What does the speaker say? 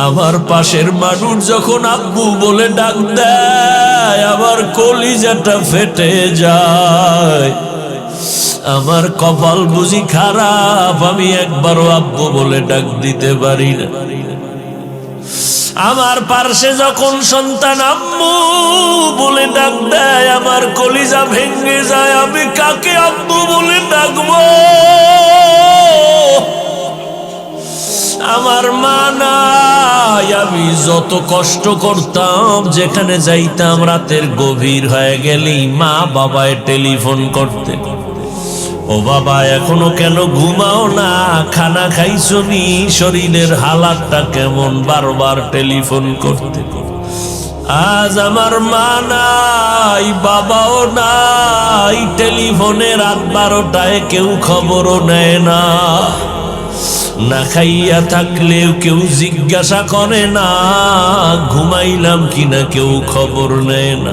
আমার পাশের মানুষ যখন আব্বু বলে ডাক দেয় আমার কলিজাটা ফেটে যায়। আমার কপাল বুঝি খারাপ, আমি একবারও আব্বু বলে ডাক দিতে পারি না। আমার পাশে যখন সন্তান আম্মু বলে ডাক দেয় আমার কলিজা ভেঙে যায়। আমি কাকে আব্বু বলে ডাকবো? আমার মা নাই। আমি যত কষ্ট করতাম, যেখানে যাইতাম রাতের গভীর হয়ে গেলেই মা বাবায় টেলিফোন করতে, ও বাবা এখনো কেন ঘুমাও না, খানা খাইছো নি, শরীরের হালাতটা কেমন, বারবার টেলিফোন করতে। আজ আমার মা নাই, বাবাও নাই, টেলিফোনে রাত 12টায় কেউ খবরও নেয় না। না খাইয়া থাকলেও কেউ জিজ্ঞাসা করে না, ঘুমাইলাম কিনা কেউ খবর নেয় না।